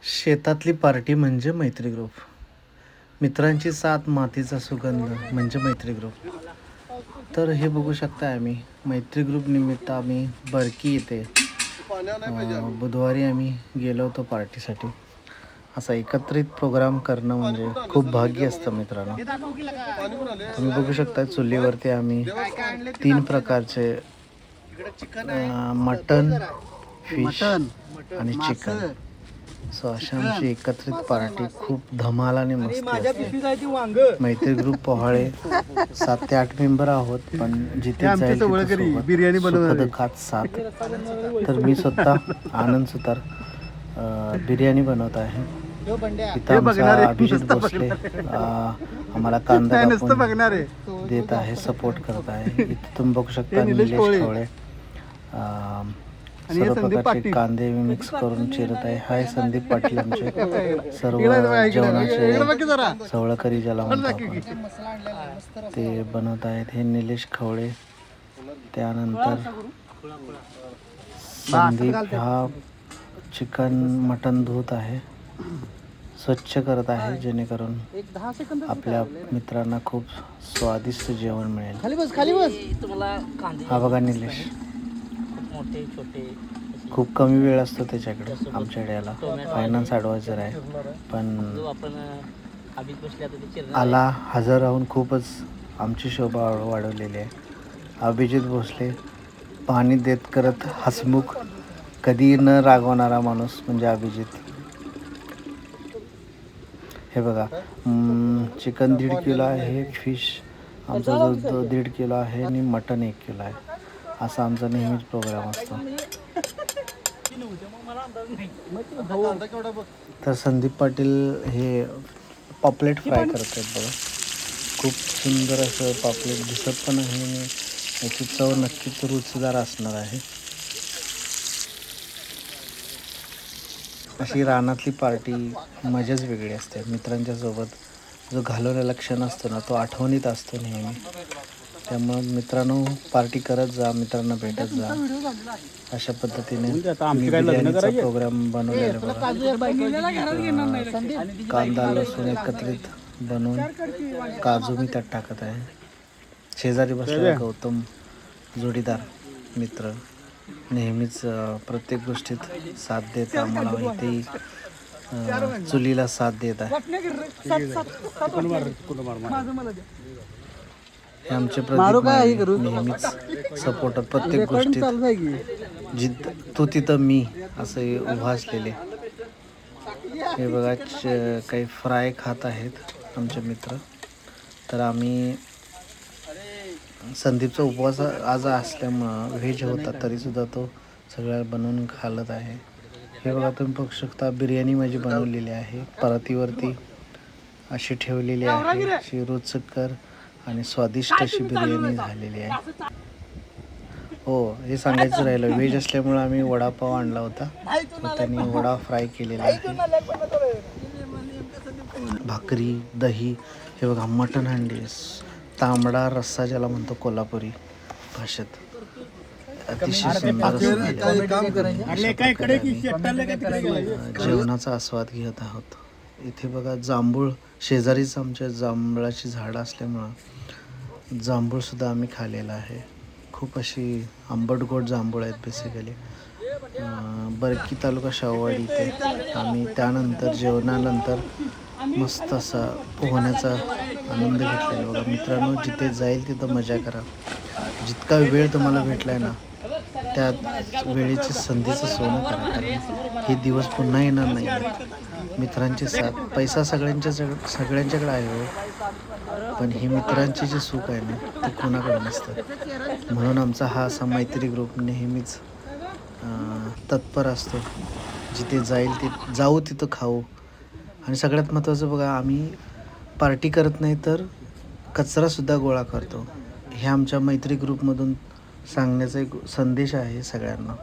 शेतातली पार्टी म्हणजे मैत्री ग्रुप. मित्रांची साथ मातीचा सुगंध म्हणजे मैत्री ग्रुप. तर हे बघू शकता आम्ही मैत्री ग्रुप निमित्त आम्ही बरकी येथे बुधवारी आम्ही गेलो होतो पार्टीसाठी. असा एकत्रित प्रोग्राम करणं म्हणजे खूप भाग्य असतं मित्रांनो. तुम्ही बघू शकता चुलीवरती आम्ही 3 प्रकारचे मटन, फिश आणि चिकन. सो अशा आमची एकत्रित पार्टी खूप धमाल आणि मस्ती असते. मैत्री ग्रुप पोहाळे 7 ते 8 मेंबर आहोत, पण जिथे जाईल तिथे सुखदुःखात साथ. तर मी स्वतः आनंद सुतार बिर्याणी बनवत आहे. इथं आमचा अभिजित भोसले आम्हाला कांदा कापून देत आहे, सपोर्ट करत आहे. इथे तुम्ही बघू शकता निलेश खवळे सर्व प्रकारचे कांदे मिक्स करून चिरत आहे. हाय संदीप पाटील आमचे सर्व जेवणाचे सवळकरी ज्याला म्हणतो आपण ते बनवत आहेत. हे निलेश खवळे. त्यानंतर संदीप हा चिकन मटन धुत आहे, स्वच्छ करत आहे, जेणेकरून आपल्या मित्रांना खूप स्वादिष्ट जेवण मिळेल. हा बघा निलेश, खूप कमी वेळ असतो त्याच्याकडे. आमच्या याला फायनान्स ॲडवायझर आहे, पण आला हजर राहून खूपच आमची शोभा वाढवलेली आहे. अभिजित भोसले पाणी देत करत हसमुख, कधी न रागवणारा माणूस म्हणजे अभिजित. हे बघा चिकन 1.5 किलो आहे, फिश आमचा जो 1.5 किलो आहे आणि मटन 1 किलो आहे. असा आमचा नेहमीच प्रोग्राम असतो. तर संदीप पाटील हे पापलेट फ्राय करत आहेत बघा. खूप सुंदर असं पापलेट दिसत पण आहे आणि याची चव नक्कीच रुचीदार असणार आहे. अशी रानातली पार्टी मजाच वेगळी असते. मित्रांच्या सोबत जो घालवलेला क्षण असतो ना, तो आठवणीत असतो नेहमी. त्यामुळं मित्रांनो पार्टी करत जा, मित्रांना भेटत जा. अशा पद्धतीने बिर्याणीचा प्रोग्राम बनवलेला बघा. कांदा लसूण एकत्रित बनवून काजू मी त्यात टाकत आहे. शेजारी बसलेला गौतम जोडीदार मित्र नेहमीच प्रत्येक गोष्टीत साथ देत आम्हाला. इथेही चुलीला साथ देत आहे. हे आमचे प्रदीप नेहमीच सपोर्टर प्रत्येक गोष्टीत. तू तिथं मी असे उभा असलेले. हे बघा काही फ्राय खात आहेत आमचे मित्र. तर आम्ही संदीपचा उपवास आज असल्यामुळं व्हेज होता, तरीसुद्धा तो सगळ्या बनवून खालत आहे. हे बघा तुम्ही बघू शकता बिर्याणी माझी बनवलेली आहे. परातीवरती अशी ठेवलेली आहे. अशी रुचकर आणि स्वादिष्ट अशी बिर्याणी झालेली आहे. हो, हे सांगायचं राहिलं, व्हेज असल्यामुळं आम्ही वडापाव आणला होता. त्यांनी वडा फ्राय केलेला आहे. भाकरी, दही, हे बघा मटण हंडी, तांबडा रस्सा ज्याला म्हणतो कोल्हापुरी भाषेत. अतिशय सुंदर जेवणाचा आस्वाद घेत आहोत. इथे बघा जांभूळ, शेजारीच आमच्या जांभळाची झाडं असल्यामुळं जांभूळसुद्धा आम्ही खाल्लेला आहे. खूप अशी आंबट गोड जांभूळ आहेत बेसिकली. बरकी तालुका शाहूवाडी इथे आम्ही त्यानंतर जेवणानंतर मस्त असा पोहण्याचा आनंद घेतलेला बघा. मित्रांनो जिथे जाईल तिथं मजा करा. जितका वेळ तुम्हाला भेटला आहे ना, त्या वेळेची संधीचं सोनं करा, कारण हे दिवस पुन्हा येणार नाही आहेत. मित्रांची साथ, पैसा सगळ्यांच्याकडे आहे हो, पण ही मित्रांची जी सुख आहे ना, ते कोणाकडे नसतं. म्हणून आमचा हा असा मैत्री ग्रुप नेहमीच तत्पर असतो. जिथे जाऊ तिथं खाऊ. आणि सगळ्यात महत्त्वाचं बघा, आम्ही पार्टी करत नाही तर कचरासुद्धा गोळा करतो. हे आमच्या मैत्री ग्रुपमधून सांगण्याचा एक संदेश आहे सगळ्यांना.